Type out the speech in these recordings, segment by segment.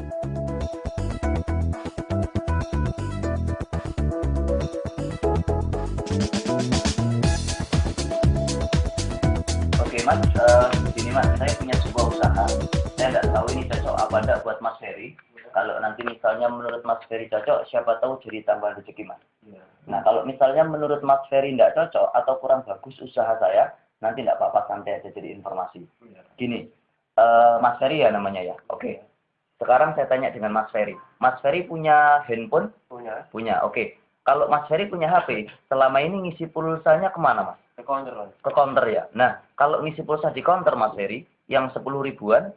Oke Mas, gini Mas, saya punya sebuah usaha. Saya nggak tahu ini cocok apa enggak buat Mas Ferry. Kalau nanti misalnya menurut Mas Ferry cocok, siapa tahu jadi tambahan rezeki Mas. Nah kalau misalnya menurut Mas Ferry nggak cocok atau kurang bagus usaha saya, nanti nggak apa-apa, santai aja jadi informasi. Gini, Mas Ferry ya namanya ya. Oke. Sekarang saya tanya dengan Mas Ferry. Mas Ferry punya handphone? Punya. Punya, oke. Kalau Mas Ferry punya HP, selama ini ngisi pulsanya kemana Mas? Ke counter, Mas. Ke counter ya. Nah, kalau ngisi pulsa di counter Mas Ferry, yang 10 ribuan,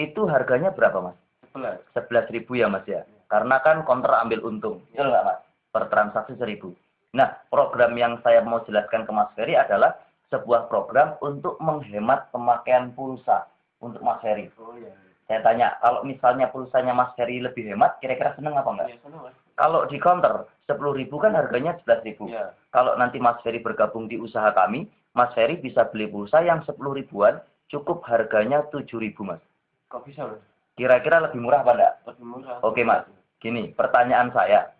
itu harganya berapa Mas? 11. 11 ribu ya Mas ya. Karena kan counter ambil untung. Betul nggak Mas? Per transaksi 1000. Nah, program yang saya mau jelaskan ke Mas Ferry adalah sebuah program untuk menghemat pemakaian pulsa untuk Mas Ferry. Oh iya. Saya tanya, kalau misalnya pulsanya Mas Ferry lebih hemat, kira-kira seneng apa enggak? Iya, seneng, Mas. Kalau di counter, 10 ribu kan harganya 11 ribu. Iya. Kalau nanti Mas Ferry bergabung di usaha kami, Mas Ferry bisa beli pulsa yang 10 ribuan, cukup harganya 7 ribu Mas. Kok bisa, Mas? Kira-kira lebih murah apa enggak? Lebih murah. Oke Mas, gini, pertanyaan saya.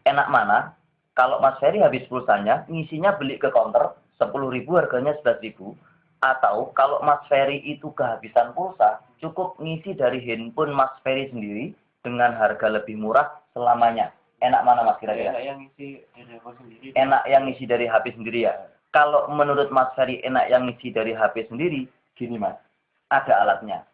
Enak mana, kalau Mas Ferry habis pulsanya, ngisinya beli ke counter, 10 ribu harganya 11 ribu, atau kalau Mas Ferry itu kehabisan pulsa, cukup ngisi dari handphone Mas Ferry sendiri dengan harga lebih murah selamanya. Enak mana Mas kira-kira? Enak yang ngisi dari aku sendiri. Enak yang ngisi dari HP sendiri ya. Kalau menurut Mas Ferry enak yang ngisi dari HP sendiri, gini Mas, ada alatnya.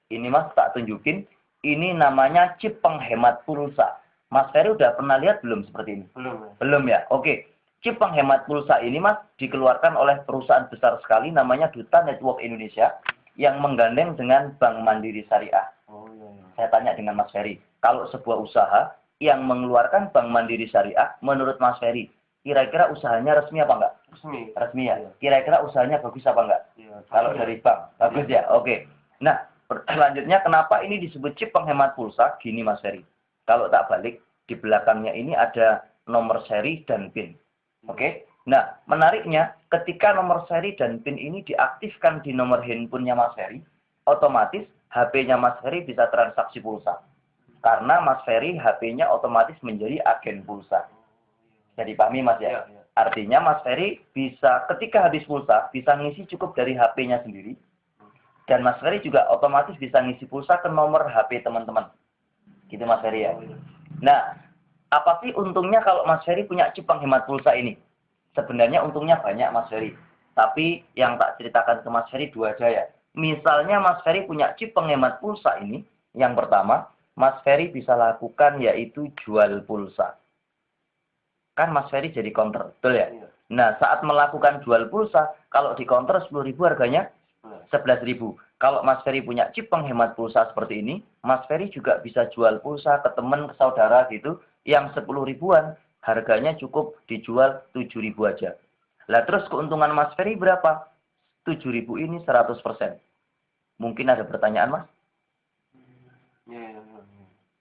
Ini Mas tak tunjukin, ini namanya chip penghemat pulsa. Mas Ferry udah pernah lihat belum seperti ini? Belum, Mas. Belum ya? Oke. Chip penghemat pulsa ini Mas dikeluarkan oleh perusahaan besar sekali namanya Duta Network Indonesia yang menggandeng dengan Bank Mandiri Syariah. Oh iya, iya. Saya tanya dengan Mas Ferry, kalau sebuah usaha yang mengeluarkan Bank Mandiri Syariah, menurut Mas Ferry, kira-kira usahanya resmi apa enggak? Resmi. Resmi ya? Iya. Kira-kira usahanya bagus apa enggak? Iya. Kalau dari bank, bagus ya? Oke. Nah, selanjutnya kenapa ini disebut chip penghemat pulsa? Gini Mas Ferry, kalau tak balik, di belakangnya ini ada nomor seri dan PIN. Oke? Nah, menariknya, ketika nomor seri dan PIN ini diaktifkan di nomor handphonenya Mas Ferry, otomatis HP-nya Mas Ferry bisa transaksi pulsa. Karena Mas Ferry HP-nya otomatis menjadi agen pulsa. Jadi pahami Mas ya? Iya, iya. Artinya Mas Ferry bisa ketika habis pulsa, bisa ngisi cukup dari HP-nya sendiri. Dan Mas Ferry juga otomatis bisa ngisi pulsa ke nomor HP teman-teman. Gitu Mas Ferry ya. Oh, iya. Nah, apa sih untungnya kalau Mas Ferry punya chip penghemat pulsa ini? Sebenarnya untungnya banyak Mas Ferry. Tapi yang tak ceritakan ke Mas Ferry dua aja ya. Misalnya Mas Ferry punya chip penghemat pulsa ini, yang pertama, Mas Ferry bisa lakukan yaitu jual pulsa. Kan Mas Ferry jadi counter, betul ya? Iya. Nah, saat melakukan jual pulsa, kalau di counter 10 ribu harganya 11 ribu. Kalau Mas Ferry punya chip penghemat pulsa seperti ini, Mas Ferry juga bisa jual pulsa ke teman, ke saudara gitu, yang 10 ribuan, harganya cukup dijual 7 ribu aja. Lah terus keuntungan Mas Ferry berapa? 7 ribu ini 100%. Mungkin ada pertanyaan Mas? Iya, iya, iya.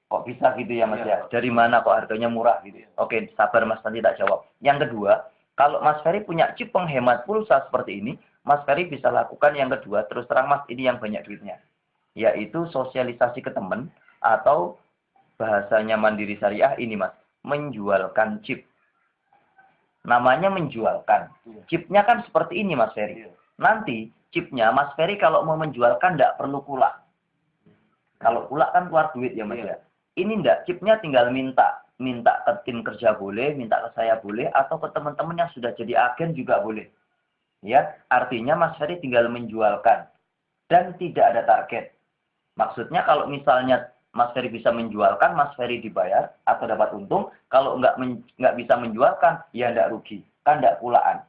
Kok bisa gitu ya Mas Iya. ya? Dari mana kok harganya murah gitu? Oke, sabar Mas, nanti tak jawab. Yang kedua, kalau Mas Ferry punya chip penghemat pulsa seperti ini, Mas Ferry bisa lakukan yang kedua, terus terang Mas, ini yang banyak duitnya. Yaitu sosialisasi ke teman, atau bahasanya Mandiri Syariah ini Mas, menjualkan chip. Namanya menjualkan. Iya. Chipnya kan seperti ini Mas Ferry. Iya. Nanti chipnya Mas Ferry kalau mau menjualkan tidak perlu kulak. Kalau kulak kan keluar duit ya Mas Iya. ya. Ini enggak, chipnya tinggal minta. Minta ke tim kerja boleh, minta ke saya boleh, atau ke teman-teman yang sudah jadi agen juga boleh. Ya, artinya Mas Ferry tinggal menjualkan. Dan tidak ada target. Maksudnya kalau misalnya Mas Ferry bisa menjualkan, Mas Ferry dibayar atau dapat untung. Kalau nggak bisa menjualkan, ya enggak rugi. Kan enggak kulaan.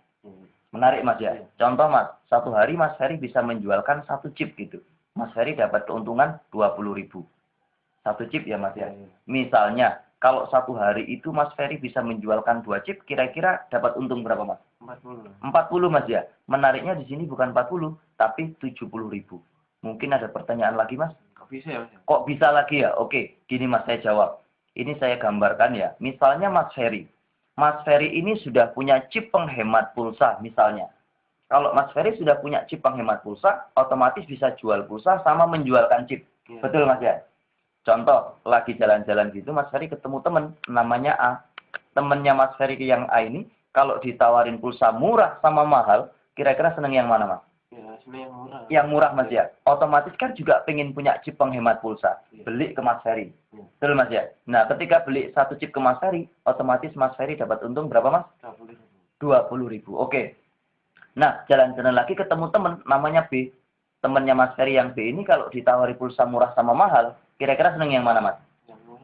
Menarik Mas ya. Contoh Mas, satu hari Mas Ferry bisa menjualkan satu chip gitu. Mas Ferry dapat keuntungan 20 ribu. Satu chip ya Mas ya. Misalnya, kalau satu hari itu Mas Ferry bisa menjualkan 2 chip, kira-kira dapat untung berapa Mas? 40. 40 Mas ya. Menariknya di sini bukan 40, tapi 70 ribu. Mungkin ada pertanyaan lagi Mas? Kok bisa ya, Mas? Kok bisa lagi ya? Oke, gini Mas saya jawab. Ini saya gambarkan ya. Misalnya Mas Ferry. Mas Ferry ini sudah punya chip penghemat pulsa misalnya. Kalau Mas Ferry sudah punya chip penghemat pulsa, otomatis bisa jual pulsa sama menjualkan chip. Iya. Betul Mas ya? Contoh, lagi jalan-jalan gitu, Mas Ferry ketemu temen, namanya A. Temennya Mas Ferry yang A ini, kalau ditawarin pulsa murah sama mahal, kira-kira seneng yang mana, Mas? Ya, sebenarnya yang murah. Yang murah, Mas ya. Otomatis kan juga pengen punya chip penghemat pulsa. Beli ke Mas Ferry. Betul, Mas ya. Nah, ketika beli satu chip ke Mas Ferry, otomatis Mas Ferry dapat untung berapa, Mas? 20.000. Oke. Nah, jalan-jalan lagi ketemu temen, namanya B. Temennya Mas Ferry yang B ini kalau ditawari pulsa murah sama mahal, kira-kira seneng yang mana, Mas?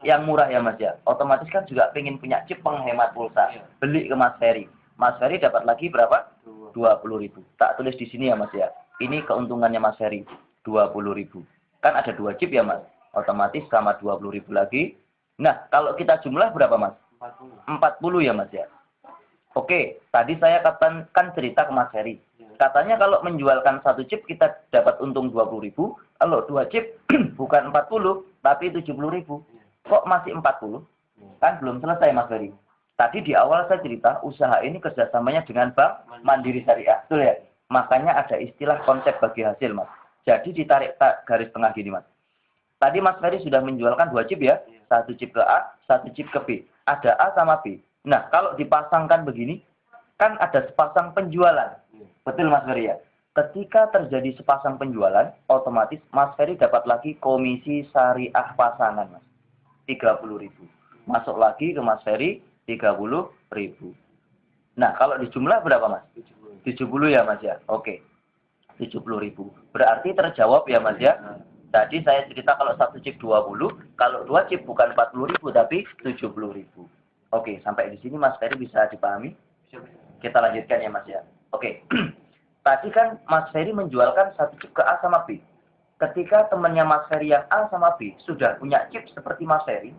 Yang murah ya, Mas ya. Otomatis kan juga pengen punya chip penghemat pulsa. Beli ke Mas Ferry. Mas Ferry dapat lagi berapa? 20.000. Tak tulis di sini ya, Mas ya. Ini keuntungannya Mas Ferry. 20.000. Kan ada 2 chip ya, Mas. Otomatis sama 20.000 lagi. Nah, kalau kita jumlah berapa, Mas? 40 ya, Mas ya. Oke, tadi saya kan cerita ke Mas Ferry. Katanya kalau menjualkan satu chip kita dapat untung 20.000. Kalau 2 chip bukan 40, tapi 70.000. Kok masih 40? Kan belum selesai, Mas Ferry. Tadi di awal saya cerita, usaha ini kerjasamanya dengan Bank Mandiri Syariah. Betul ya? Makanya ada istilah konsep bagi hasil, Mas. Jadi ditarik garis tengah gini, Mas. Tadi Mas Ferry sudah menjualkan 2 chip ya. 1 chip ke A, 1 chip ke B. Ada A sama B. Nah, kalau dipasangkan begini, kan ada sepasang penjualan. Betul, Mas Ferry ya? Ketika terjadi sepasang penjualan, otomatis Mas Ferry dapat lagi komisi syariah pasangan, Mas. 30.000. Masuk lagi ke Mas Ferry, 30.000. Nah, kalau dijumlah berapa, Mas? 70 ya, Mas ya? Oke. 70.000. Berarti terjawab ya, Mas ya? Tadi saya cerita kalau satu chip 20, kalau 2 chip bukan 40.000 tapi 70.000. Oke, sampai di sini Mas Ferry bisa dipahami? Kita lanjutkan ya, Mas ya. Oke. Tadi kan Mas Ferry menjualkan satu chip ke A sama B. Ketika temannya Mas Ferry yang A sama B sudah punya chip seperti Mas Ferry,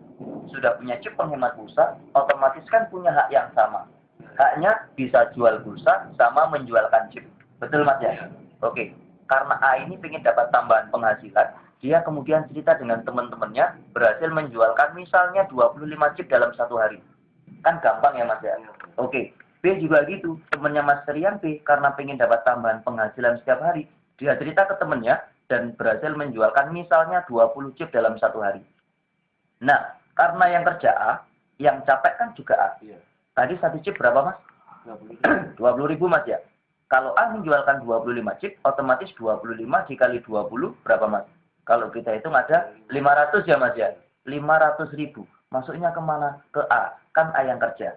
sudah punya chip penghemat pulsa, otomatis kan punya hak yang sama. Haknya bisa jual pulsa sama menjualkan chip. Betul, Mas ya? Oke. Karena A ini ingin dapat tambahan penghasilan, dia kemudian cerita dengan teman-temannya berhasil menjualkan misalnya 25 chip dalam 1 hari. Kan gampang ya, Mas ya? Oke. B juga gitu. Temannya Mas Ferry yang B karena pengen dapat tambahan penghasilan setiap hari, dia cerita ke temannya dan berhasil menjualkan misalnya 20 chip dalam 1 hari. Nah, karena yang kerja A, yang capek kan juga A. Tadi satu chip berapa, Mas? 20.000, Mas ya. Kalau A menjualkan 25 chip, otomatis 25 dikali 20 berapa, Mas? Kalau kita hitung ada 500 ya, Mas ya. 500.000. Masuknya kemana? Ke A. Kan A yang kerja.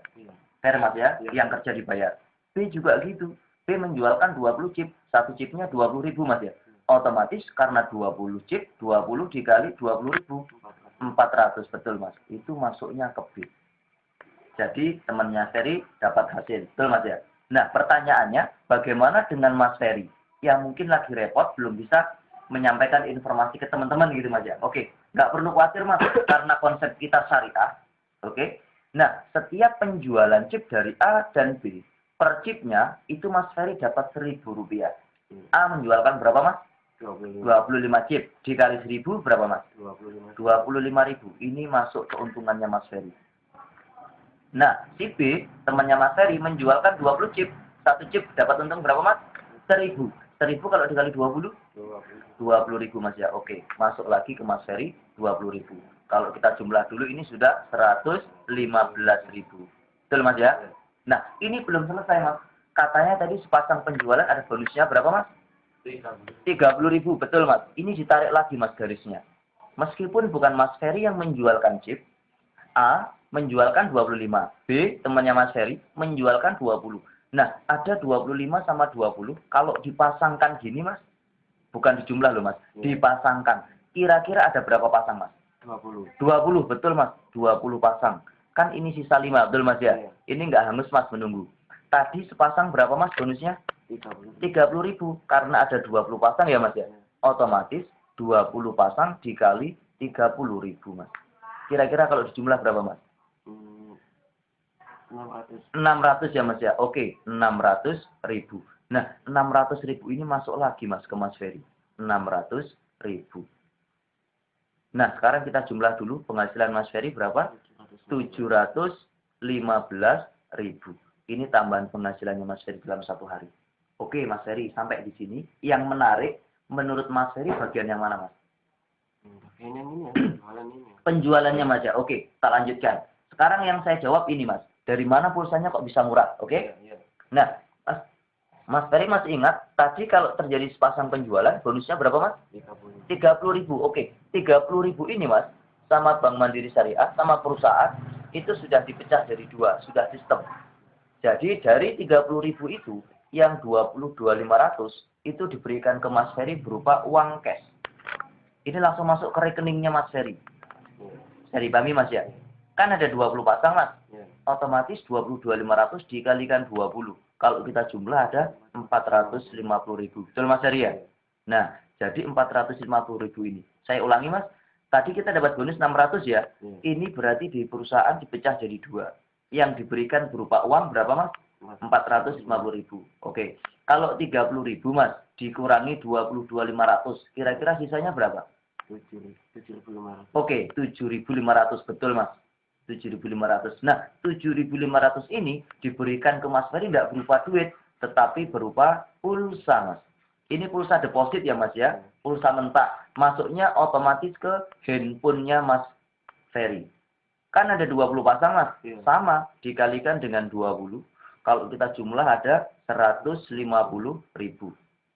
Fair, Mas ya? Yang kerja dibayar. B juga gitu. B menjualkan 20 chip. Satu chipnya 20.000, Mas ya. Otomatis karena 20 chip, 20 dikali 20.000. 400, betul, Mas. Itu masuknya ke B. Jadi temannya Ferry dapat hasil. Betul, Mas ya? Nah, pertanyaannya, bagaimana dengan Mas Ferry? Yang mungkin lagi repot, belum bisa menyampaikan informasi ke teman-teman gitu, Mas ya? Oke, nggak perlu khawatir, Mas. Karena konsep kita syariah. Oke. Nah, setiap penjualan chip dari A dan B, per chipnya, itu Mas Ferry dapat Rp1.000. A menjualkan berapa, Mas? 25 chip. Dikali 1.000 berapa, Mas? 25.000. Ini masuk keuntungannya Mas Ferry. Nah, si B, temannya Mas Ferry, menjualkan 20 chip. Satu chip dapat untung berapa, Mas? 1.000. 1.000 kalau dikali 20? 20.000, Mas ya. Oke, masuk lagi ke Mas Ferry, 20.000. Kalau kita jumlah dulu ini sudah 115.000. Betul, Mas ya? Nah, ini belum selesai, Mas. Katanya tadi sepasang penjualan ada bonusnya berapa, Mas? 30.000. Betul, Mas. Ini ditarik lagi, Mas, garisnya. Meskipun bukan Mas Ferry yang menjualkan chip, A menjualkan 25. B, temannya Mas Ferry, menjualkan 20. Nah, ada 25 sama 20. Kalau dipasangkan gini, Mas. Bukan dijumlah loh, Mas. Dipasangkan. Kira-kira ada berapa pasang, Mas? 20. Betul, Mas. 20 pasang. Kan ini sisa 5. Betul, Mas ya? Ini nggak hangus, Mas, menunggu. Tadi sepasang berapa, Mas, bonusnya? 30.000. Karena ada 20 pasang ya, Mas ya? Otomatis 20 pasang dikali 30.000, Mas. Kira-kira kalau dijumlah berapa, Mas? 600 ya, Mas ya. Oke, 600.000. Nah, 600.000 ini masuk lagi, Mas, ke Mas Ferry. 600.000. Nah, sekarang kita jumlah dulu penghasilan Mas Ferry berapa? 715.000. Ini tambahan penghasilannya Mas Ferry dalam 1 hari. Oke, Mas Ferry, sampai di sini. Yang menarik, menurut Mas Ferry bagian yang mana, Mas? Tapi ini ya, jualan ini. Penjualannya Mas ya. Oke, tak lanjutkan. Sekarang yang saya jawab ini Mas. Dari mana pulsanya kok bisa murah? Oke? Iya, iya. Nah, Mas Ferry masih ingat tadi kalau terjadi sepasang penjualan bonusnya berapa Mas? 30. 30.000. Oke, 30.000 ini Mas sama Bank Mandiri Syariah sama perusahaan itu sudah dipecah jadi dua, sudah sistem. Jadi dari 30.000 itu yang 22.500 itu diberikan ke Mas Ferry berupa uang cash. Ini langsung masuk ke rekeningnya Mas Ferry. Dari Bami Mas ya. Kan ada 20 pasang Mas. Iya. Otomatis 22.500 dikalikan 20. Kalau kita jumlah ada 450.000. Betul Mas Ferry ya? Nah, jadi 450.000 ini. Saya ulangi Mas. Tadi kita dapat bonus 600 ya. Ini berarti di perusahaan dipecah jadi dua. Yang diberikan berupa uang berapa Mas? 450.000. Oke. Kalau 30.000 Mas dikurangi 22.500, kira-kira sisanya berapa? 7.500. Oke, 7.500 betul Mas. 7.500. Nah, 7.500 ini diberikan ke Mas Ferry tidak berupa duit, tetapi berupa pulsa Mas. Ini pulsa deposit ya Mas ya. Pulsa mentah. Masuknya otomatis ke handphonenya Mas Ferry. Kan ada 20 pasang Mas. Iya. Sama, dikalikan dengan 20. Kalau kita jumlah ada 150.000.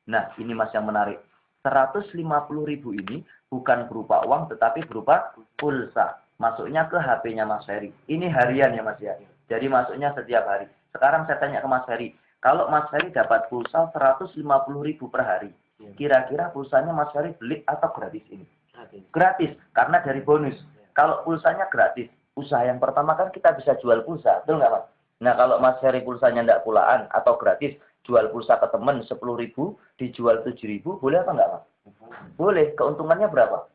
Nah, ini Mas yang menarik. 150.000 ini bukan berupa uang, tetapi berupa pulsa. Masuknya ke HP-nya Mas Ferry. Ini harian ya Mas ya. Jadi masuknya setiap hari. Sekarang saya tanya ke Mas Ferry. Kalau Mas Ferry dapat pulsa 150.000 per hari. Kira-kira pulsanya Mas Ferry beli atau gratis ini? Gratis. Karena dari bonus. Kalau pulsanya gratis. Usaha yang pertama kan kita bisa jual pulsa. Betul nggak Mas? Nah kalau Mas Ferry pulsanya tidak pulaan atau gratis. Jual pulsa ke teman 10.000. Dijual 7.000. Boleh apa nggak Mas? Boleh. Keuntungannya berapa?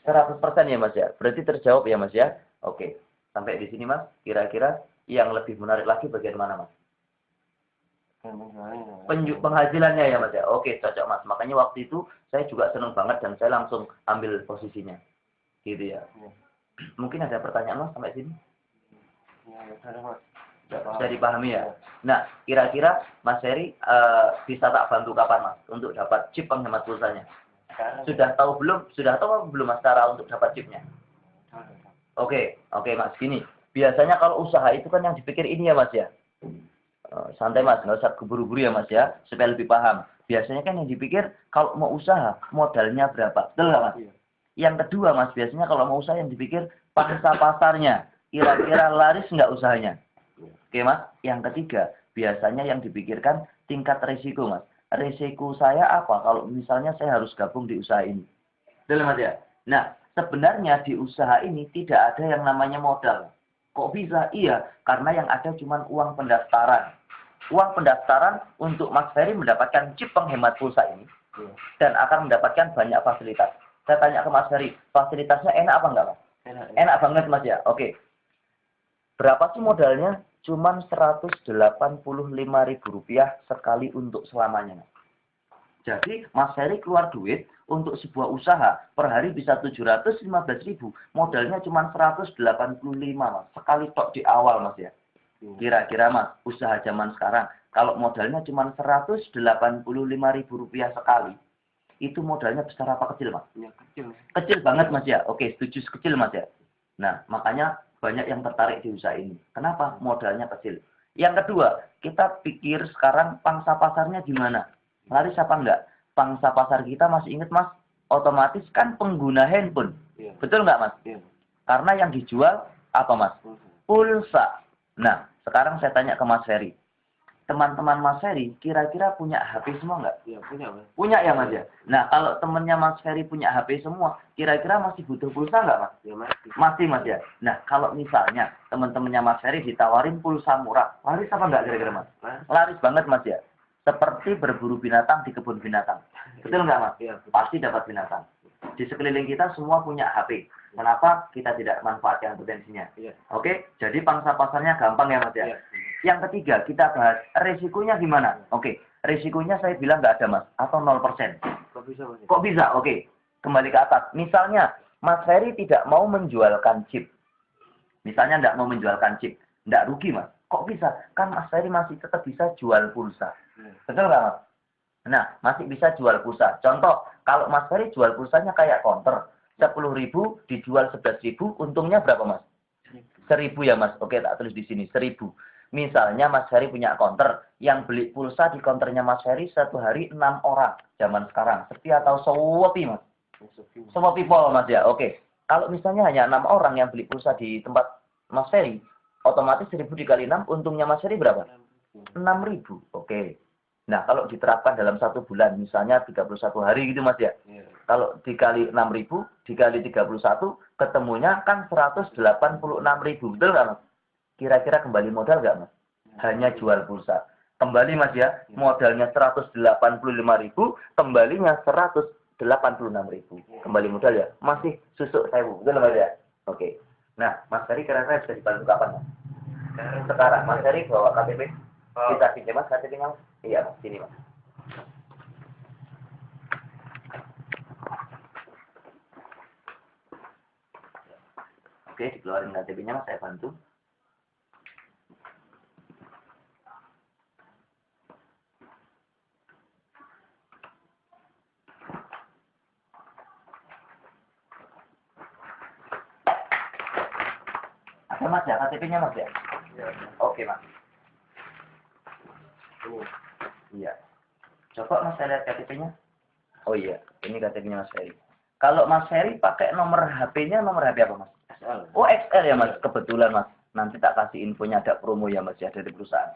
100% ya Mas ya. Berarti terjawab ya Mas ya. Oke. Sampai di sini Mas. Kira-kira yang lebih menarik lagi bagian mana Mas? Penghasilannya ya Mas ya. Oke, cocok Mas. Makanya waktu itu saya juga senang banget dan saya langsung ambil posisinya. Gitu ya. Mungkin ada pertanyaan Mas sampai sini? Bisa dipahami ya. Nah, kira-kira Mas Ferry bisa tak bantu kapan Mas untuk dapat chip penghemat pulsanya? Sudah tahu belum? Sudah tahu belum Mas cara untuk dapat chipnya? Oke, Mas. Gini, biasanya kalau usaha itu kan yang dipikir ini ya Mas ya. Santai Mas, nggak usah keburu-buru ya Mas ya, supaya lebih paham. Biasanya kan yang dipikir kalau mau usaha modalnya berapa, betul nggak Mas? Yang kedua Mas, biasanya kalau mau usaha yang dipikir pangsa pasarnya, kira-kira laris nggak usahanya. Oke Mas, yang ketiga biasanya yang dipikirkan tingkat risiko Mas. Risiko saya apa kalau misalnya saya harus gabung di usaha ini? Betul Mas ya? Nah, sebenarnya di usaha ini tidak ada yang namanya modal. Kok bisa? Iya, karena yang ada cuma uang pendaftaran. Uang pendaftaran untuk Mas Ferry mendapatkan chip penghemat pulsa ini dan akan mendapatkan banyak fasilitas. Saya tanya ke Mas Ferry, fasilitasnya enak apa enggak Mas? Enak banget Mas ya. Oke. Berapa sih modalnya? Cuman Rp185.000 sekali untuk selamanya. Jadi Mas Ferry keluar duit untuk sebuah usaha per hari bisa 715.000. Modalnya cuma 185 Mas. Sekali tok di awal Mas ya. Kira-kira Mas, usaha zaman sekarang kalau modalnya cuma Rp185.000 sekali, itu modalnya besar apa kecil Mas? Ya, kecil. Kecil banget Mas ya. Oke, setuju kecil Mas ya. Nah, makanya banyak yang tertarik di usaha ini. Kenapa? Modalnya kecil. Yang kedua, kita pikir sekarang pangsa pasarnya gimana? Laris apa enggak? Pangsa pasar kita masih ingat Mas, otomatis kan pengguna handphone. Iya. Betul nggak Mas? Iya. Karena yang dijual apa Mas? Pulsa. Nah, sekarang saya tanya ke Mas Ferry. Teman-teman Mas Ferry kira-kira punya HP semua nggak? Iya, punya Mas. Punya ya Mas ya? Nah, kalau temennya Mas Ferry punya HP semua, kira-kira masih butuh pulsa nggak Mas? Ya, masih. Masih Mas ya? Nah, kalau misalnya teman-temannya Mas Ferry ditawarin pulsa murah, laris apa nggak kira-kira Mas? Laris banget Mas ya? Seperti berburu binatang di kebun binatang. Betul nggak Mas? Iya. Pasti dapat binatang. Di sekeliling kita semua punya HP. Kenapa kita tidak manfaatkan potensinya? Iya. Oke, jadi pangsa pasarnya gampang ya Mas ya? Iya. Yang ketiga, kita bahas resikonya gimana? Oke, resikonya saya bilang nggak ada Mas, atau 0%. Kok bisa Mas? Kok bisa? Oke, kembali ke atas. Misalnya, Mas Ferry tidak mau menjualkan chip. Misalnya tidak mau menjualkan chip. Tidak rugi Mas. Kok bisa? Kan Mas Ferry masih tetap bisa jual pulsa. Betul nggak Mas? Nah, masih bisa jual pulsa. Contoh, kalau Mas Ferry jual pulsanya kayak counter. 10.000 dijual 11.000, untungnya berapa Mas? 1.000 ya Mas. Oke, tak tulis di sini 1.000. Misalnya Mas Heri punya counter, yang beli pulsa di counternya Mas Heri satu hari 6 orang. Zaman sekarang, sepi atau sepi Mas? Sepi pol Mas ya. Oke. Kalau misalnya hanya 6 orang yang beli pulsa di tempat Mas Heri, otomatis 1.000 dikali 6, untungnya Mas Heri berapa? 6.000. Oke. Nah, kalau diterapkan dalam 1 bulan, misalnya 31 hari gitu Mas ya. Kalau dikali 6.000, dikali 31, ketemunya kan 186.000. Betul nggak Mas? Kira-kira kembali modal nggak Mas? Hanya jual pulsa. Kembali Mas ya, modalnya 185.000, kembalinya 186.000. Kembali modal ya, masih susuk 1.000. Betul Mas ya? Oke. Nah, Mas Heri kira-kira bisa dibantu kapan Mas? Sekarang, Mas Heri bawa KTP. Kita pinjam Mas KTP-nya Mas. Iya Mas, sini Mas. Oke, dikeluarin KTP-nya Mas, saya bantu. Ada Mas ya, KTP-nya Mas ya? Oke Mas. Iya. Coba Mas saya lihat KTP-nya. Oh iya, ini KTP-nya Mas Heri. Kalau Mas Heri pakai nomor HP-nya, nomor HP apa Mas? XL. Oh XL ya Mas, kebetulan Mas. Nanti tak kasih infonya, ada promo ya Mas ya dari perusahaan.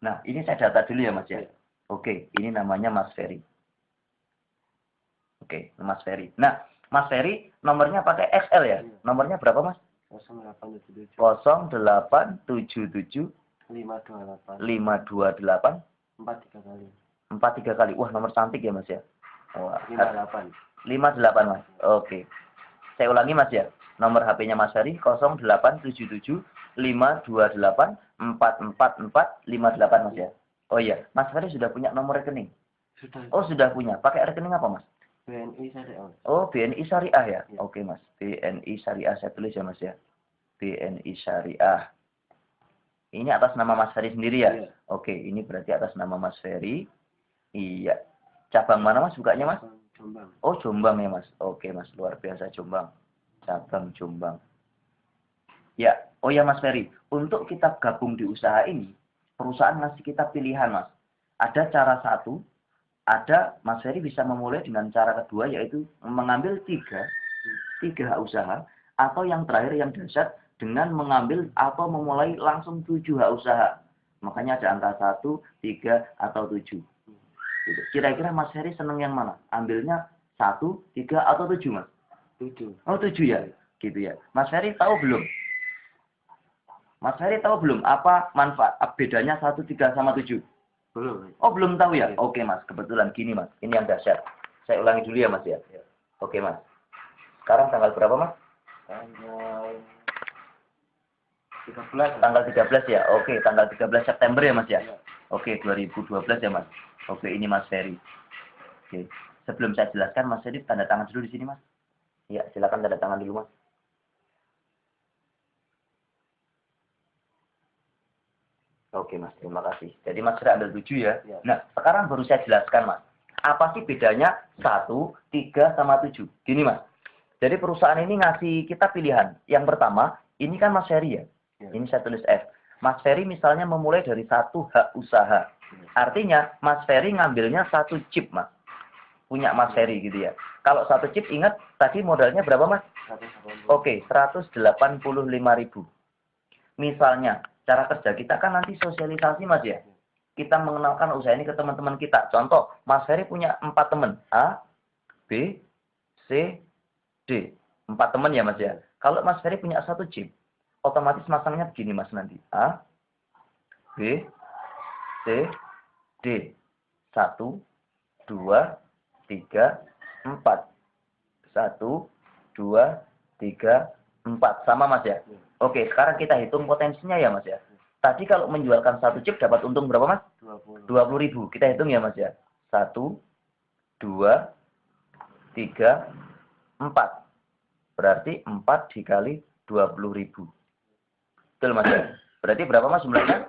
Nah, ini saya data dulu ya Mas ya. Oke, ini namanya Mas Ferry. Oke, Mas Ferry. Nah, Mas Ferry nomornya pakai XL ya? Nomornya berapa Mas? 0877 0877 528 528 43 kali. 43 kali. Wah, nomor cantik ya Mas ya. Wah, 58. 58 Mas. Oke. Saya ulangi Mas ya. Nomor HP-nya Mas Ferry 0877 528 444 58 Mas ya. Oh iya, Mas Ferry sudah punya nomor rekening? Sudah. Oh, sudah punya. Pakai rekening apa Mas? BNI Syariah. Oh, BNI Syariah ya? Oke Mas. BNI Syariah saya tulis ya Mas ya. BNI Syariah. Ini atas nama Mas Ferry sendiri ya? Iya. Oke, ini berarti atas nama Mas Ferry. Iya. Cabang mana Mas bukanya Mas? Jombang. Oh, Jombang ya Mas. Oke Mas, luar biasa Jombang. Cabang Jombang. Ya, oh ya Mas Ferry. Untuk kita gabung di usaha ini, perusahaan ngasih kita pilihan Mas. Ada cara satu, ada Mas Ferry bisa memulai dengan cara kedua, yaitu mengambil tiga hak usaha, atau yang terakhir yang dasar dengan mengambil atau memulai langsung 7 hak usaha. Makanya ada angka 1, 3, atau 7. Gitu. Kira-kira Mas Ferry seneng yang mana? Ambilnya 1, 3, atau 7 Mas? 7. Oh 7 ya? Gitu ya. Mas Ferry tahu belum? Mas Ferry tahu belum apa manfaat bedanya 1, 3, sama 7? Belum. Oh belum tahu ya? Oke Mas, kebetulan gini Mas. Ini yang dahsyat. Saya ulangi dulu ya Mas ya. Oke Mas. Sekarang tanggal berapa Mas? Tanggal 13. Tanggal 13 ya? Oke, tanggal 13 September ya Mas ya? Oke, 2012 ya Mas. Oke, ini Mas Ferry. Oke. Sebelum saya jelaskan, Mas Ferry tanda tangan dulu di sini Mas. Ya, silakan tanda tangan dulu Mas. Oke Mas, terima kasih. Jadi Mas Ferry ambil 7 ya? Nah, sekarang baru saya jelaskan Mas. Apa sih bedanya 1, 3, sama 7? Gini Mas. Jadi perusahaan ini ngasih kita pilihan. Yang pertama, ini kan Mas Ferry ya? Ini saya tulis F. Mas Ferry misalnya memulai dari 1 hak usaha. Artinya Mas Ferry ngambilnya 1 chip Mas. Punya Mas Ferry gitu ya. Kalau 1 chip ingat tadi modalnya berapa Mas? Oke, 185.000. Misalnya cara kerja kita kan nanti sosialisasi Mas ya. Kita mengenalkan usaha ini ke teman-teman kita. Contoh, Mas Ferry punya 4 teman. A, B, C, D. 4 teman ya Mas ya. Kalau Mas Ferry punya 1 chip, otomatis masangnya begini Mas nanti. A, B, C, D. 1, 2, 3, 4. 1, 2, 3, 4. Sama Mas ya? Oke, sekarang kita hitung potensinya ya Mas ya. Tadi kalau menjualkan 1 chip dapat untung berapa Mas? 20.000. Kita hitung ya Mas ya. 1, 2, 3, 4. Berarti 4 dikali 20.000. Betul Mas ya? Berarti berapa Mas jumlahnya?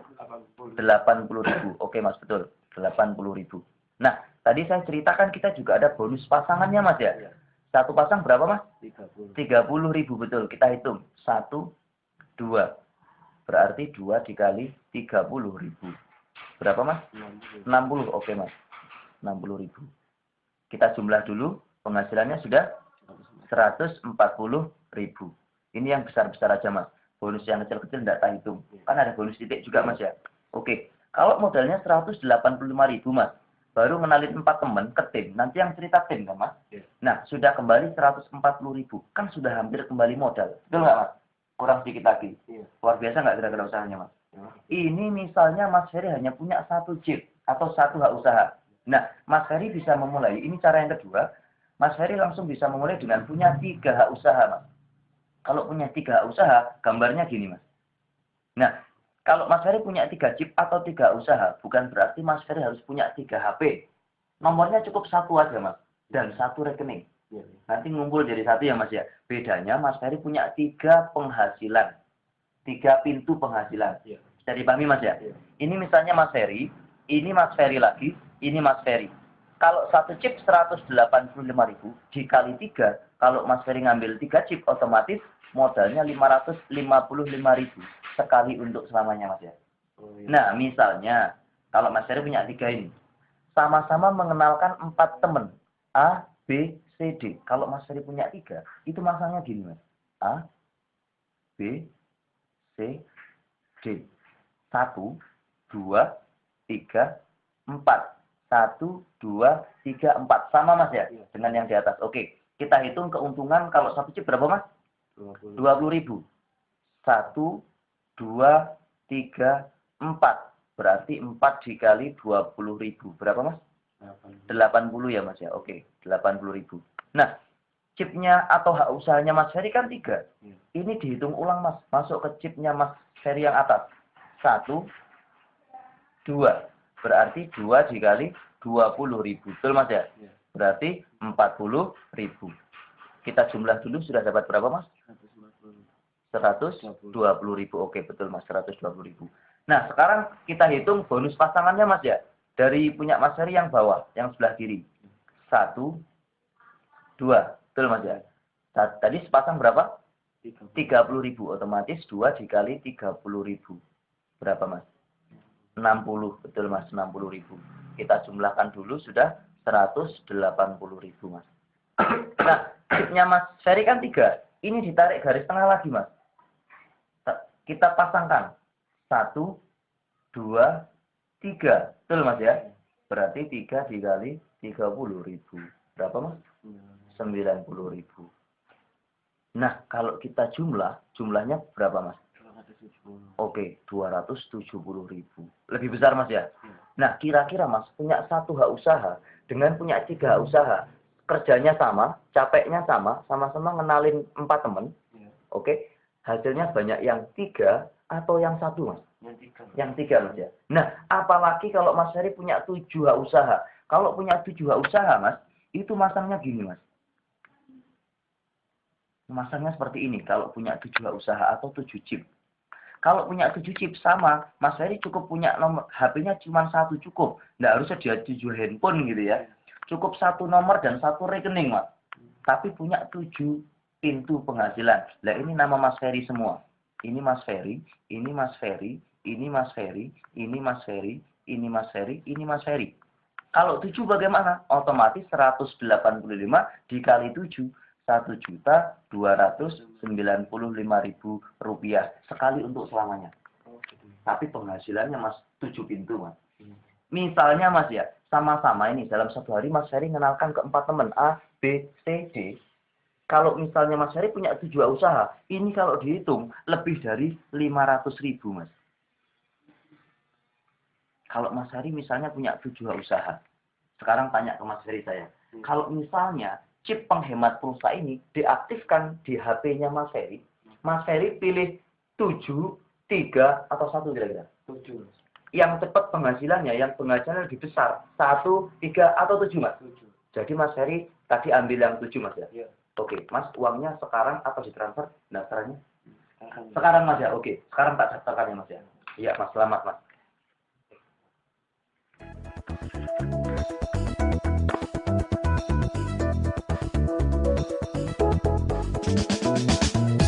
80.000. Oke Mas, betul. 80.000. Nah, tadi saya ceritakan kita juga ada bonus pasangannya Mas ya. Satu pasang berapa Mas? 30. 30.000 betul. Kita hitung. 1, 2. Berarti 2 dikali 30.000. Berapa Mas? 60. 60. Oke Mas. 60.000. Kita jumlah dulu. Penghasilannya sudah 140.000. Ini yang besar-besar aja Mas. Bonus yang kecil-kecil tidak tak hitung. Kan ada bonus titik juga Mas ya. Oke. Kalau modalnya 185.000 Mas. Baru ngenalin 4 teman ke tim. Nanti yang cerita tim kan Mas? Nah, sudah kembali 140.000. Kan sudah hampir kembali modal. Betul nggak Mas? Kurang sedikit lagi. Luar biasa nggak kira-kira usahanya Mas? Ini misalnya Mas Ferry hanya punya 1 chip atau 1 hak usaha. Nah, Mas Ferry bisa memulai. Ini cara yang kedua. Mas Ferry langsung bisa memulai dengan punya 3 hak usaha Mas. Kalau punya 3 hak usaha, gambarnya gini Mas. Nah, kalau Mas Ferry punya 3 chip atau 3 usaha, bukan berarti Mas Ferry harus punya 3 HP. Nomornya cukup 1 aja Mas. Dan 1 rekening. Nanti ngumpul jadi 1 ya Mas ya. Bedanya Mas Ferry punya 3 penghasilan. 3 pintu penghasilan. Bisa dipahami Mas ya? Ini misalnya Mas Ferry, ini Mas Ferry lagi, ini Mas Ferry. Kalau 1 chip 185.000 dikali 3, kalau Mas Ferry ngambil 3 chip otomatis modalnya 555.000 sekali untuk selamanya Mas ya. Nah, misalnya kalau Mas Ferry punya 3 ini, sama-sama mengenalkan 4 teman A, B, C, D. Kalau Mas Ferry punya 3, itu masangnya gini Mas. A, B, C, D. 1, 2, 3, 4. 1, 2, 3, 4. Sama Mas ya? Dengan yang di atas. Oke. Kita hitung keuntungan kalau 1 chip berapa Mas? 20.000. 1, 2, 3, 4. Berarti 4 dikali 20.000. Berapa Mas? 80 ya Mas ya. Oke. 80.000. Nah, chipnya atau hak usahanya Mas Ferry kan 3. Ini dihitung ulang Mas. Masuk ke chipnya Mas Ferry yang atas. 1, 2. Berarti 2 dikali 20.000. Betul Mas ya? Berarti 40.000. Kita jumlah dulu sudah dapat berapa Mas? 120.000. Oke betul Mas, 120.000. Nah sekarang kita hitung bonus pasangannya Mas ya. Dari punya Mas Ferry yang bawah, yang sebelah kiri. 1, 2. Betul Mas ya? Tadi sepasang berapa? 30.000. Otomatis 2 dikali 30.000. Berapa Mas? 60. Betul Mas, 60.000. Kita jumlahkan dulu sudah 180.000 Mas. Nah, chipnya Mas Ferry kan 3. Ini ditarik garis tengah lagi Mas. Kita pasangkan. 1, 2, 3. Betul Mas ya? Berarti 3 dikali 30.000. Berapa Mas? 90.000. Nah, kalau kita jumlahnya berapa Mas? Oke, 270.000. Lebih besar Mas ya? Nah, kira-kira Mas punya 1 hak usaha dengan punya 3 hak usaha. Kerjanya sama, capeknya sama, sama-sama ngenalin 4 teman. Oke, hasilnya banyak yang 3 atau yang 1 Mas? Yang 3 Mas ya. Nah, apalagi kalau Mas Ferry punya 7 hak usaha. Kalau punya 7 hak usaha Mas, itu masangnya gini Mas. Masangnya seperti ini kalau punya 7 hak usaha atau 7 chip. Kalau punya 7 chip sama, Mas Ferry cukup punya nomor HP-nya cuma 1 cukup. Nggak harus ada 7 handphone gitu ya. Cukup 1 nomor dan 1 rekening, Mas. Tapi punya 7 pintu penghasilan. Nah, ini nama Mas Ferry semua. Ini Mas Ferry, ini Mas Ferry, ini Mas Ferry, ini Mas Ferry, ini Mas Ferry, ini Mas Ferry. Kalau 7 bagaimana? Otomatis 185 dikali 7. 1.295.000 rupiah sekali untuk selamanya. Tapi penghasilannya Mas 7 pintu Mas. Misalnya Mas ya, sama-sama ini dalam 1 hari Mas Ferry mengenalkan ke 4 teman A, B, C, D. Kalau misalnya Mas Ferry punya 7 usaha, ini kalau dihitung lebih dari 500.000 Mas. Kalau Mas Ferry misalnya punya 7 usaha. Sekarang tanya ke Mas Ferry saya. Kalau misalnya chip penghemat pulsa ini diaktifkan di HP-nya Mas Ferry pilih 7, 3, atau 1 kira-kira? 7. Yang cepat penghasilannya, yang penghasilannya lebih besar. 1, 3, atau 7 Mas? 7. Jadi Mas Ferry tadi ambil yang 7 Mas ya? Iya. Oke, Mas uangnya sekarang atau ditransfer? Daftarannya? Sekarang Mas ya? Oke, sekarang tak daftarkannya Mas ya? Iya Mas, selamat Mas. Assalamualaikum.